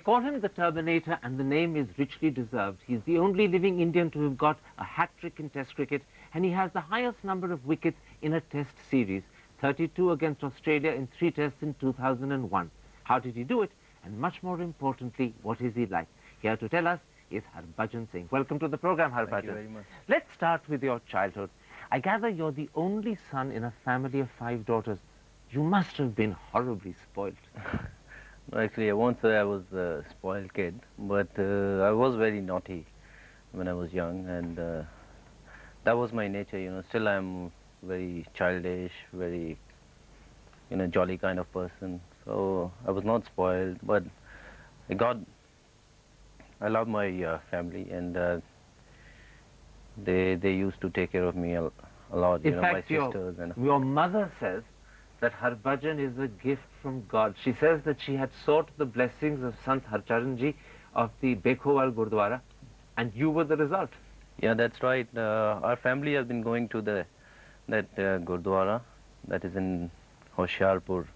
call him the Terminator, and the name is richly deserved. He's the only living Indian to have got a hat-trick in Test cricket, and he has the highest number of wickets in a Test series, 32 against Australia in 3 Tests in 2001. How did he do it? And much more importantly, what is he like? Here to tell us is Harbhajan Singh. Welcome to the program, Harbhajan. Thank you very much. Let's start with your childhood. I gather you're the only son in a family of 5 daughters. You must have been horribly spoiled. No, actually, I won't say I was a spoiled kid, but I was very naughty when I was young, and that was my nature, you know. Still, I'm very childish, very, jolly kind of person. So I was not spoiled, but I love my family, and they used to take care of me a lot. In fact, my sisters your mother says that Harbhajan is a gift from God. She says that she had sought the blessings of Sant Harcharan Ji of the Bekhowal Gurdwara, and you were the result. Yeah, that's right. Our family has been going to that Gurdwara that is in Hoshiarpur,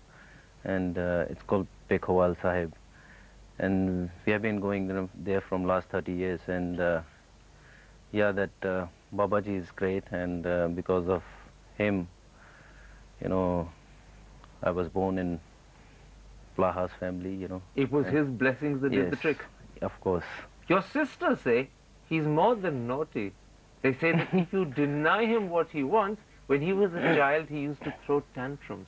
and it's called Bekhowal Sahib. And we have been going there from last 30 years, and yeah, that Babaji is great, and because of him, I was born in Plaha's family, It was his blessings that did the trick. Of course. Your sisters say he's more than naughty. They say that if you deny him what he wants, when he was a child, he used to throw tantrums.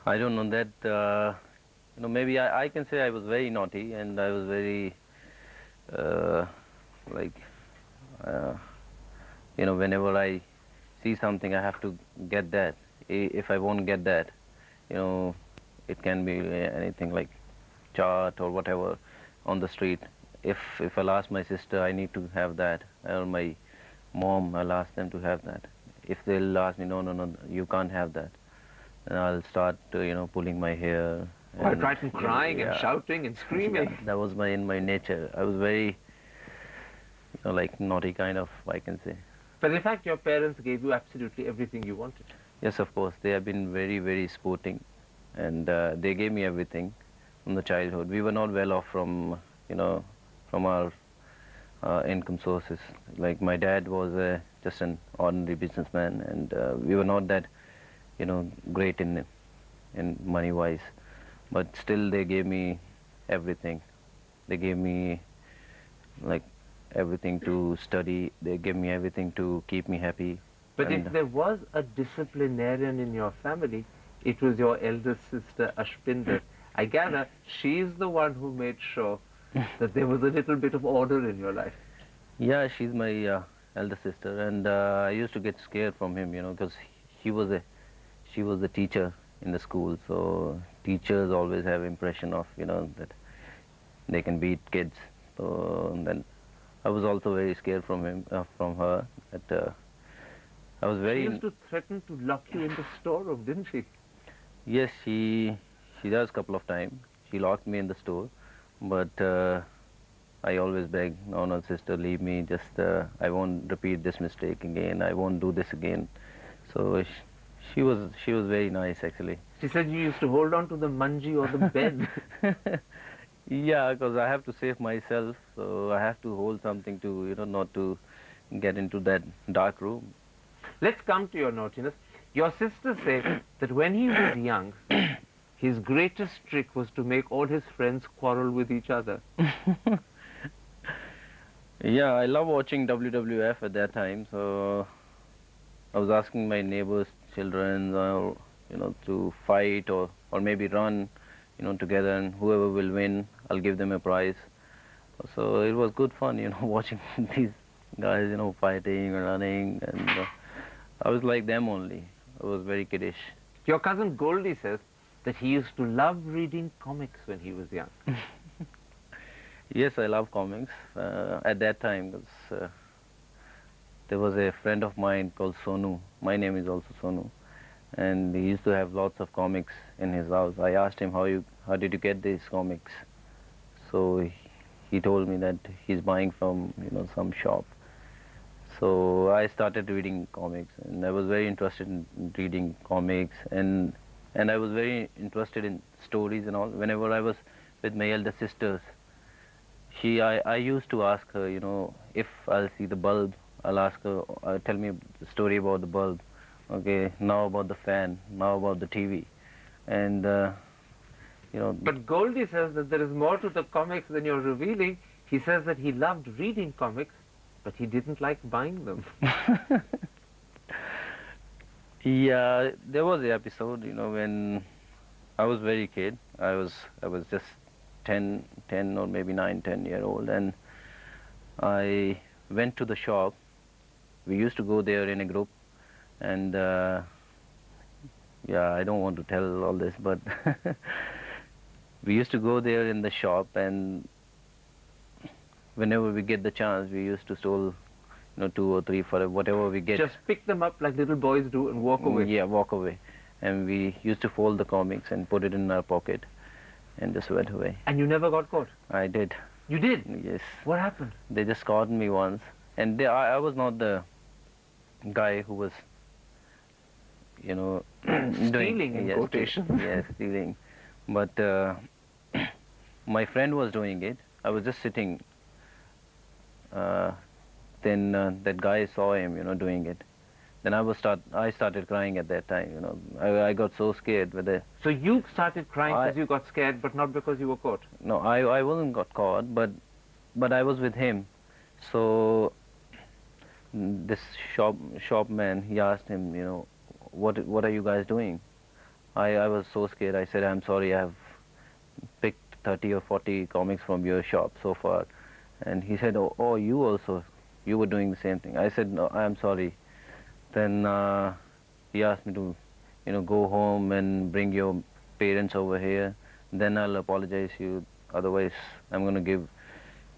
I don't know that, maybe I can say I was very naughty, and I was very, whenever I see something, I have to get that. If I won't get that, it can be anything like chaat or whatever on the street. If I'll ask my sister, I need to have that, or my mom, I'll ask them to have that. If they'll ask me, no, you can't have that, then I'll start, pulling my hair. Quite right, and crying and shouting and screaming. Yeah, that was in my nature. I was very, like naughty kind of, I can say. But in fact, your parents gave you absolutely everything you wanted. Yes, of course. They have been very, very sporting, and they gave me everything from the childhood. We were not well off from, from our income sources. Like my dad was just an ordinary businessman, and we were not that, great in money-wise. But still, they gave me everything. They gave me, like, everything to study. They gave me everything to keep me happy. But if there was a disciplinarian in your family, it was your eldest sister, Ashpinder. I gather she's the one who made sure that there was a little bit of order in your life. Yeah, she's my elder sister, and I used to get scared from him, because she was the teacher in the school, so teachers always have impression of, that they can beat kids. So then I was also very scared from her. That I was very. She used to threaten to lock you in the storeroom, didn't she? Yes, she does a couple of times. She locked me in the store, but I always begged, no, sister, leave me. Just I won't repeat this mistake again. I won't do this again. So she was very nice, actually. She said you used to hold on to the manji or the bed. Yeah, because I have to save myself, so I have to hold something to, not to get into that dark room. Let's come to your naughtiness. Your sisters say that when he was young, his greatest trick was to make all his friends quarrel with each other. Yeah, I love watching WWF at that time, so I was asking my neighbors' children, to fight or maybe run, together, and whoever will win, I'll give them a prize. So it was good fun, watching these guys, fighting and running, and I was like them only. I was very kiddish. Your cousin Goldie says that he used to love reading comics when he was young. Yes, I love comics. At that time, there was a friend of mine called Sonu. My name is also Sonu. And he used to have lots of comics in his house. I asked him, how did you get these comics? So he told me that he's buying from, some shop. So I started reading comics, and I was very interested in reading comics, and I was very interested in stories and all. Whenever I was with my elder sisters. I used to ask her, you know, if I'll see the bulb, I'll ask her, tell me the story about the bulb. Okay, now about the fan, now about the TV. And, you know. But Goldie says that there is more to the comics than you're revealing. He says that he loved reading comics, but he didn't like buying them. Yeah, there was an episode, you know, when I was very kid. I was just 10 or maybe 9, 10-year old, and I went to the shop. We used to go there in a group, and yeah, I don't want to tell all this, but we used to go there in the shop, and whenever we get the chance, we used to stole, you know, 2 or 3 for whatever we get. Just pick them up like little boys do and walk away. Yeah, walk away. And we used to fold the comics and put it in our pocket and just went away. And you never got caught? I did. You did? Yes. What happened? They just caught me once. And I was not the guy who was, you know, stealing in quotation. Yes, stealing. But my friend was doing it. I was just sitting. Then that guy saw him, you know, doing it. Then I started crying at that time, you know. I got so scared with it. So you started crying because you got scared, but not because you were caught? No, I wasn't got caught, but I was with him. So this shopman, he asked him, you know, what are you guys doing? I was so scared. I said, I'm sorry, I have picked 30 or 40 comics from your shop so far. And he said, oh, you also, you were doing the same thing. I said, no, I'm sorry. Then he asked me to, you know, go home and bring your parents over here. Then I'll apologize to you. Otherwise, I'm going to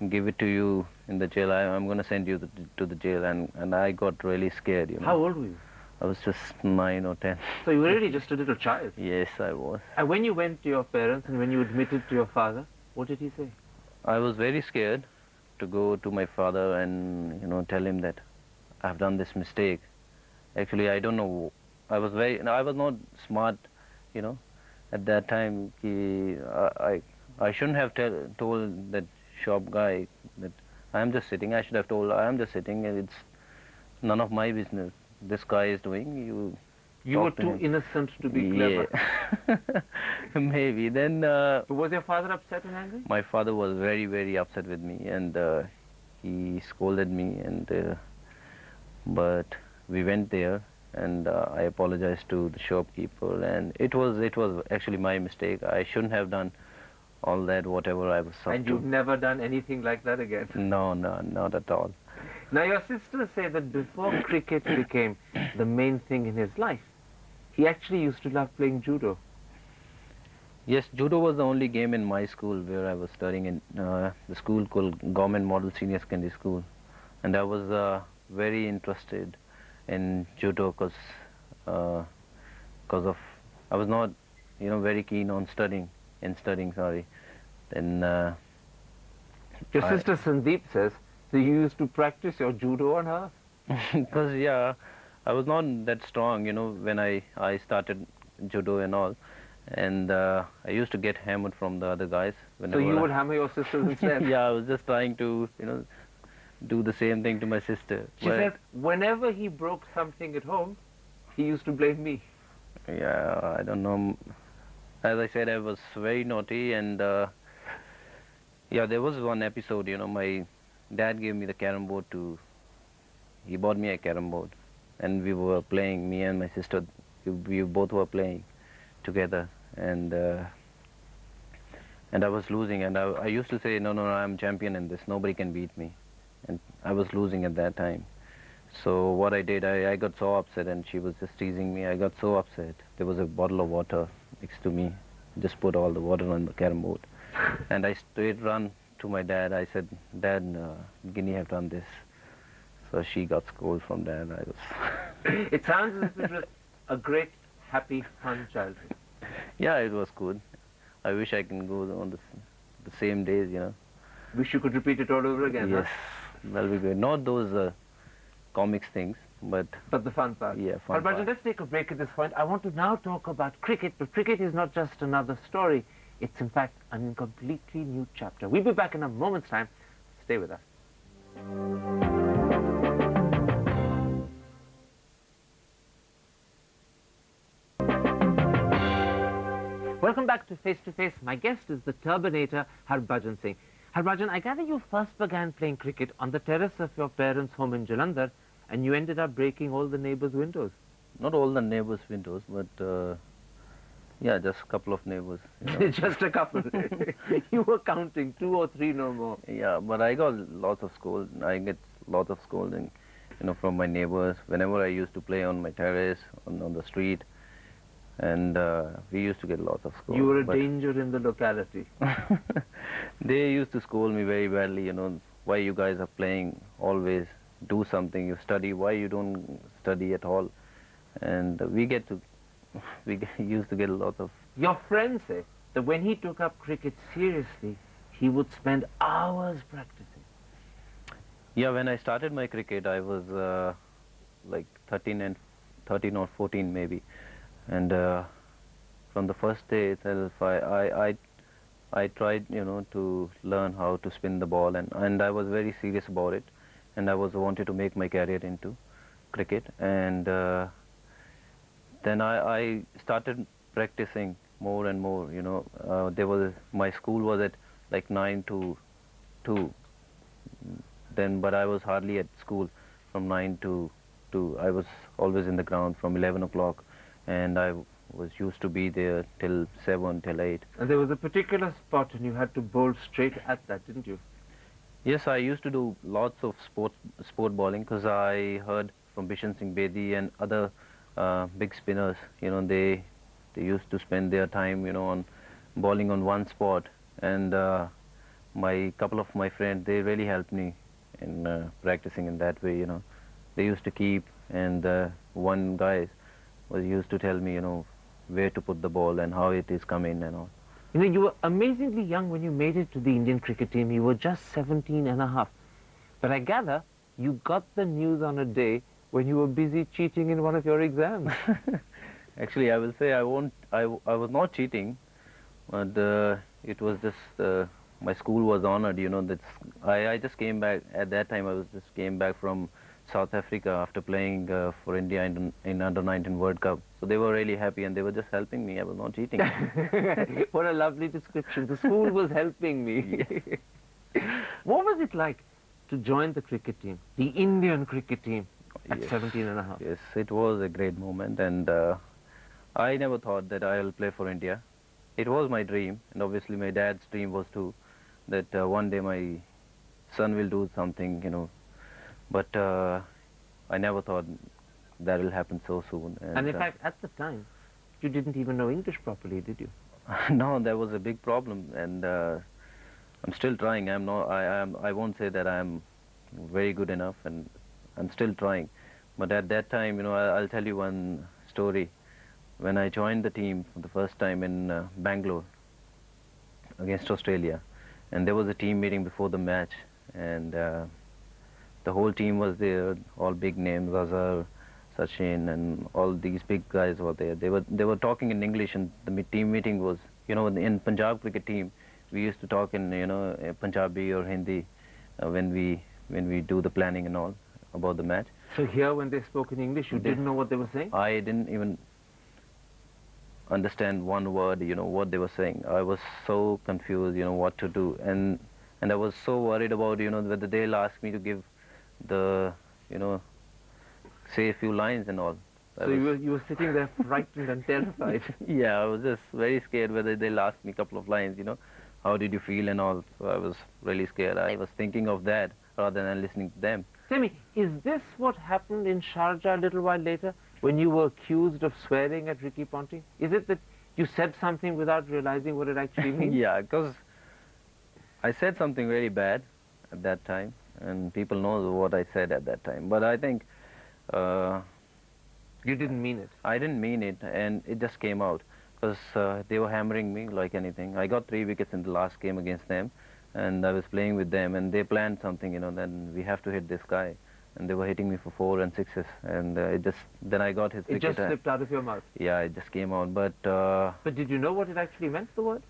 give it to you in the jail. I'm going to send you to the jail. And I got really scared, you know. How old were you? I was just 9 or 10. So you were really just a little child? Yes, I was. And when you went to your parents and when you admitted to your father, what did he say? I was very scared to go to my father and, you know, tell him that I've done this mistake. Actually, I don't know. I was not smart, you know. At that time, I shouldn't have told that shop guy that I'm just sitting. I should have told I'm just sitting, and it's none of my business. This guy is doing. You were too innocent to be clever. Yeah. Maybe. Then. Was your father upset and angry? My father was very, very upset with me, and he scolded me. And but we went there, and I apologized to the shopkeeper, and it was actually my mistake. I shouldn't have done all that, whatever I was up to. And you've never done anything like that again? No, not at all. Now, your sisters say that before cricket became the main thing in his life, he actually used to love playing judo. Yes, judo was the only game in my school where I was studying in the school called Government Model Senior Secondary School. And I was very interested in judo because I was not, you know, very keen on studying. Then your sister Sandeep says that you used to practice your judo on her? Because, yeah, I was not that strong, you know, when I started judo and all. And I used to get hammered from the other guys. So you would hammer your sisters instead? Yeah, I was just trying to, you know, do the same thing to my sister. She says whenever he broke something at home, he used to blame me. Yeah, I don't know. As I said, I was very naughty, and yeah, there was one episode, you know, my dad gave me the carom board he bought me a carom board, and we were playing, me and my sister, we both were playing together, and I was losing, and I used to say, no, I'm champion in this, nobody can beat me, and I was losing at that time. So what I did, I got so upset, and she was just teasing me. I got so upset. There was a bottle of water next to me. Just put all the water on the carom board. And I straight run to my dad. I said, Dad, Guinea have done this. So she got scolded from Dad. It sounds as if it was a great, happy, fun childhood. Yeah, it was good. I wish I can go on the same days, you know. Wish you could repeat it all over again, Yes, huh? that'll be good. Not those comics things, but the fun part. Yeah, fun Harbhajan, part. let's take a break at this point. I want to now talk about cricket, but cricket is not just another story. It's in fact a completely new chapter. We'll be back in a moment's time. Stay with us. Welcome back to Face to Face. My guest is the Turbanator, Harbhajan Singh. Harbhajan, I gather you first began playing cricket on the terrace of your parents' home in Jalandhar, and you ended up breaking all the neighbors' windows. Not all the neighbors' windows, but yeah, just a couple of neighbors. You know. Just a couple. You were counting, 2 or 3, no more. Yeah, but I got lots of scold. I get lots of scolding, you know, from my neighbors whenever I used to play on my terrace, on the street, and we used to get lots of scold. You were a danger in the locality. They used to scold me very badly, you know, why you guys are playing always, do something, you study, why you don't study at all. And we used to get a lot of... Your friends say that when he took up cricket seriously, he would spend hours practicing. Yeah, when I started my cricket, I was like 13 or 14 maybe. And from the first day itself, I tried, you know, to learn how to spin the ball, and I was very serious about it, and I wanted to make my career into cricket, and then I started practicing more and more, you know. My school was at like 9 to 2, then, but I was hardly at school from 9 to 2. I was always in the ground from 11 o'clock, and I was used to be there till 7, till 8. And there was a particular spot and you had to bowl straight at that, didn't you? Yes, I used to do lots of sport bowling, because I heard from Bishan Singh Bedi and other big spinners, you know, they used to spend their time, you know, on bowling on one spot, and couple of my friends, they really helped me in practicing in that way, you know. They used to keep, and one guy was used to tell me, you know, where to put the ball and how it is coming and all. You know, you were amazingly young when you made it to the Indian cricket team. You were just 17 and a half. But I gather you got the news on a day when you were busy cheating in one of your exams. Actually, I will say I was not cheating, but it was just, my school was honored, you know. I just came back, at that time I just came back from South Africa after playing for India in Under-19 World Cup. So they were really happy and they were just helping me. I was not cheating. What a lovely description. The school was helping me. Yes. What was it like to join the cricket team, the Indian cricket team, at 17 and a half? Yes, it was a great moment, and I never thought that I'll play for India. It was my dream, and obviously my dad's dream was too, that one day my son will do something, you know. But I never thought that will happen so soon. And in fact, at the time, you didn't even know English properly, did you? No, that was a big problem, and I'm still trying. I won't say that I'm very good enough, and I'm still trying. But at that time, you know, I'll tell you one story. When I joined the team for the first time in Bangalore against Australia, and there was a team meeting before the match, and the whole team was there, all big names, Azhar, Sachin, and all these big guys were there. They were talking in English, and the team meeting was, you know, in Punjab cricket team, we used to talk in, you know, Punjabi or Hindi when we do the planning and all about the match. So here, when they spoke in English, you didn't know what they were saying? I didn't even understand one word, you know, what they were saying. I was so confused, you know, what to do, and I was so worried about, you know, whether they'll ask me to give the, you know, say a few lines and all. So you were sitting there frightened and terrified. Yeah, I was just very scared whether they'll ask me a couple of lines, you know, how did you feel and all. So I was really scared. I was thinking of that rather than listening to them. Tell me, is this what happened in Sharjah a little while later, when you were accused of swearing at Ricky Ponting? Is it that you said something without realizing what it actually means? Yeah, because I said something very bad at that time, and people know what I said at that time. But I think... you didn't mean it? I didn't mean it, and it just came out. Because they were hammering me like anything. I got 3 wickets in the last game against them, and I was playing with them, and they planned something, you know, then we have to hit this guy. And they were hitting me for 4 and 6s, and then I got his wicket. It just slipped out of your mouth? Yeah, it just came out, but... But did you know what it actually meant, the word?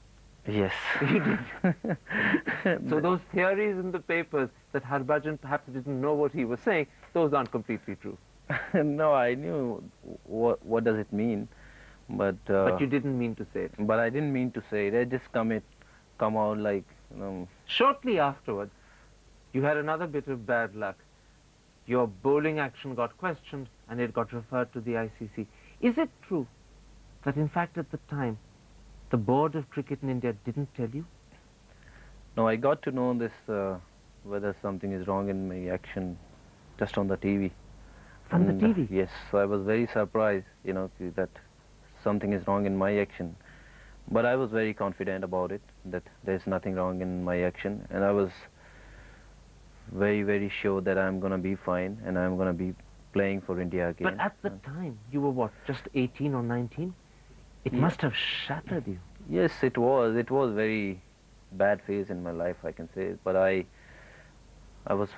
Yes. You did. So those theories in the papers that Harbhajan perhaps didn't know what he was saying, those aren't completely true. No, I knew what does it mean, but But you didn't mean to say it. but I didn't mean to say it. I just come out like, Shortly afterwards, you had another bit of bad luck. Your bowling action got questioned and it got referred to the ICC. Is it true that in fact at the time, the Board of Cricket in India didn't tell you? no, I got to know this whether something is wrong in my action just on the TV. From the And, TV? yes, so I was very surprised, that something is wrong in my action. But I was very confident about it, that there's nothing wrong in my action, and I was very, very sure that I'm gonna be fine and I'm gonna be playing for India again. But at the time, you were what, just 18 or 19? It Yeah. must have shattered you. Yes, it was. It was very bad phase in my life, I can say. But I was,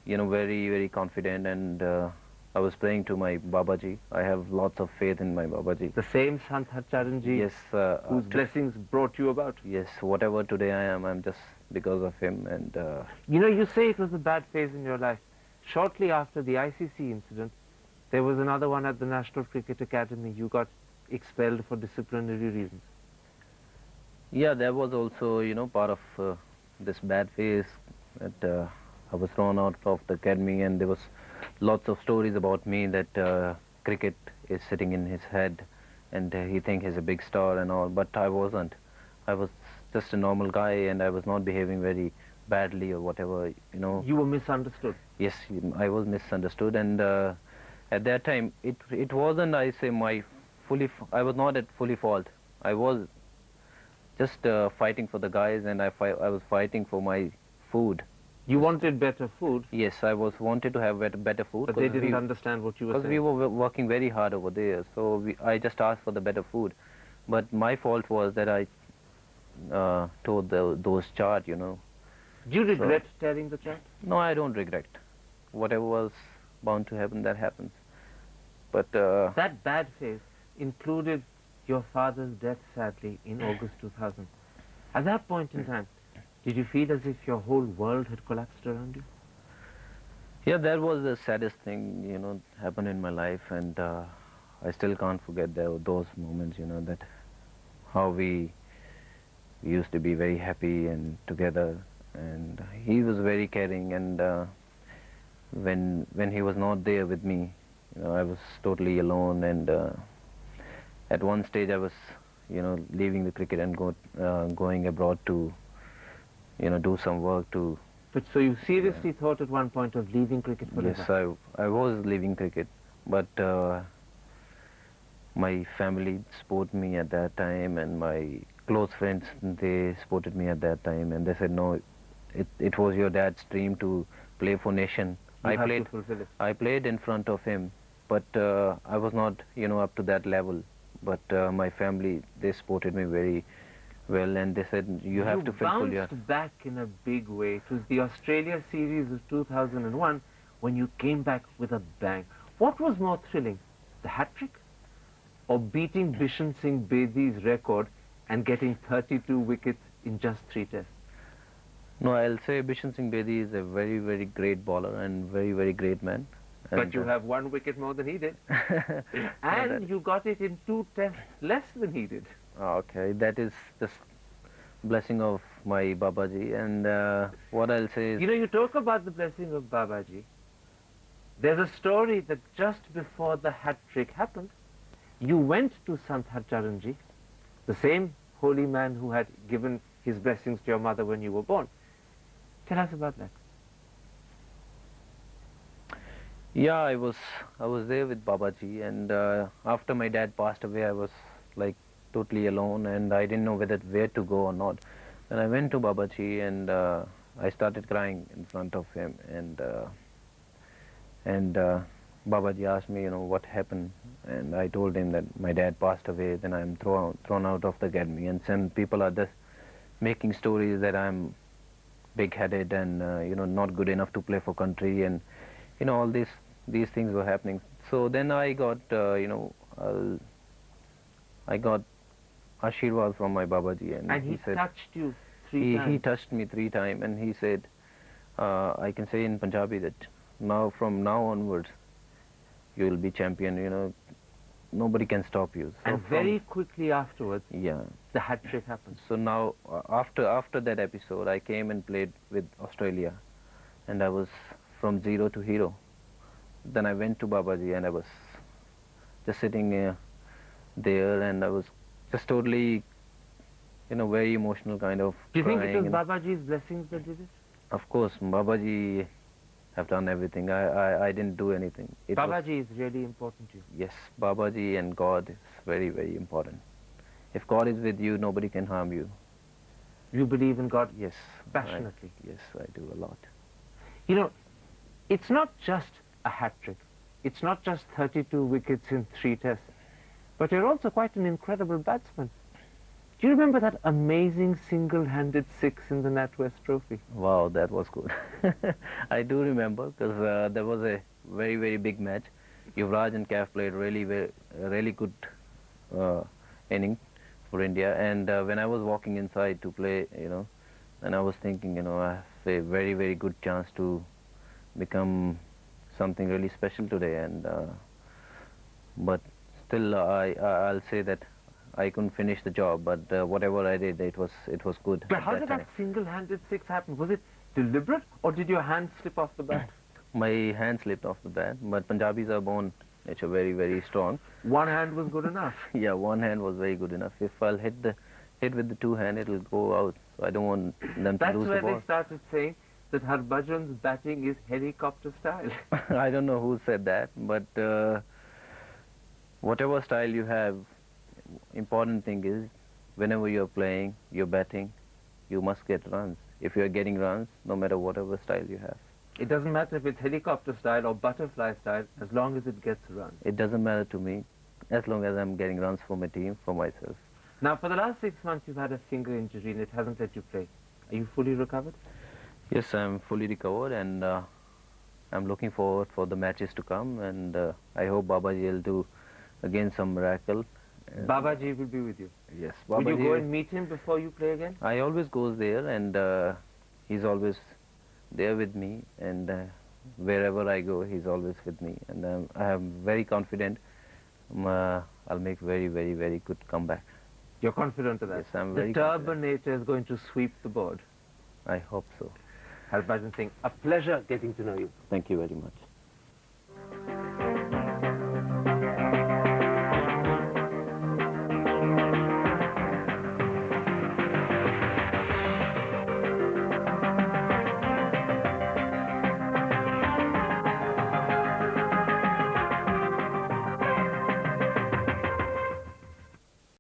very, very confident, and I was praying to my Babaji. I have lots of faith in my Babaji. The same Sant Harcharanji Yes, whose blessings brought you about. yes. Whatever today I am, I'm just because of him. And You know, you say it was a bad phase in your life. Shortly after the ICC incident, there was another one at the National Cricket Academy. You got expelled for disciplinary reasons. yeah, that was also, part of this bad phase that I was thrown out of the academy, and there was lots of stories about me that cricket is sitting in his head, and he think he's a big star and all. But I wasn't. I was just a normal guy, and I was not behaving very badly or whatever. You were misunderstood. Yes, I was misunderstood, and at that time, it wasn't, I say, I was not at fully fault. I was just fighting for the guys, and I was fighting for my food. You wanted better food, Yes, I wanted to have better food. but they didn't understand what you were Because we saying. were working very hard over there, so I just asked for the better food. But my fault was that I told those chart, Do you regret tearing the chart? No, I don't regret. Whatever was bound to happen, that happens. But That bad phase included your father's death, sadly, in August 2000. At that point in time, did you feel as if your whole world had collapsed around you? yeah, that was the saddest thing, happened in my life, and I still can't forget those moments, that how we used to be very happy and together, and he was very caring, and when he was not there with me, I was totally alone, and at one stage I was, leaving the cricket and going abroad to, do some work to. But so you seriously thought at one point of leaving cricket forever? Yes, I was leaving cricket, but my family supported me at that time, and my close friends, they supported me at that time, and they said, no, it was your dad's dream to play for nation. You have to fulfill it. I played in front of him, but I was not, up to that level. But my family, they supported me very well, and they said, you have to fulfill your... You bounced back in a big way. It was the Australia series of 2001 when you came back with a bang. What was more thrilling, the hat-trick or beating Bishan Singh Bedi's record and getting 32 wickets in just 3 tests? No, I'll say Bishan Singh Bedi is a very, very great bowler and very, very great man. But you have 1 wicket more than he did. And you got it in 2 tests less than he did. Okay, that is just blessing of my Babaji, and what I'll say is... You talk about the blessing of Babaji. There's a story that just before the hat-trick happened, you went to Sant Harcharanji, the same holy man who had given his blessings to your mother when you were born. Tell us about that. Yeah, I was there with Babaji, and after my dad passed away, I was like totally alone, and I didn't know where to go or not. Then I went to Babaji, and I started crying in front of him, and Babaji asked me, what happened, and I told him that my dad passed away. Then I'm thrown out of the academy, and some people are just making stories that I'm big-headed and not good enough to play for country, and all these things were happening. So then I got I got Ashirwad from my Babaji, And he said, touched you three times. he touched me 3 times, and he said, I can say in Punjabi that from now onwards, you will be champion. You know, nobody can stop you. So And very quickly afterwards, yeah. the hat trick happened. So now, after that episode, I came and played with Australia, and I was from zero to hero. Then I went to Babaji, and I was just sitting there, and I was just totally, very emotional kind of. Do you think it was crying. Babaji's blessings that did it? Of course, Babaji have done everything. I didn't do anything. Babaji is really important to you. Yes, Babaji and God is very, very important. If God is with you, nobody can harm you. You believe in God Yes. passionately. Yes, I do a lot. You know, it's not just a hat trick. It's not just 32 wickets in 3 tests. But you're also quite an incredible batsman. Do you remember that amazing single-handed 6 in the NatWest Trophy? Wow, that was good. I do remember, because there was a very, very big match. Yuvraj and Kaf played really good inning for India. And when I was walking inside to play, and I was thinking, I have a very, very good chance to become something really special today. And but still, I'll say that I couldn't finish the job, but whatever I did, it was good. But how did that single-handed 6 happen? Was it deliberate, or did your hand slip off the bat? My hand slipped off the bat, but Punjabis are born nature very, very strong. One hand was good enough. Yeah, one hand was very good enough. If I'll hit with the 2 hand, it'll go out. So I don't want them to lose the ball. That's where they started saying that Harbhajan's batting is helicopter style. I don't know who said that, but whatever style you have, important thing is, whenever you're playing, you're batting, you must get runs. If you're getting runs, no matter whatever style you have. It doesn't matter if it's helicopter style or butterfly style, as long as it gets runs. It doesn't matter to me, as long as I'm getting runs for my team, for myself. Now, for the last 6 months, you've had a finger injury and it hasn't let you play. Are you fully recovered? Yes, I'm fully recovered, and I'm looking forward for the matches to come, and I hope Babaji will do again some miracle. Babaji will be with you. Yes, Will you Babaji. go and meet him before you play again? I always goes there, and he's always there with me, and wherever I go, he's always with me, and I am very confident I'll make very, very, very good comeback. You're confident of that? Yes, I'm the very confident. Turbanator is going to sweep the board. I hope so. Harbhajan Singh, a pleasure getting to know you. Thank you very much.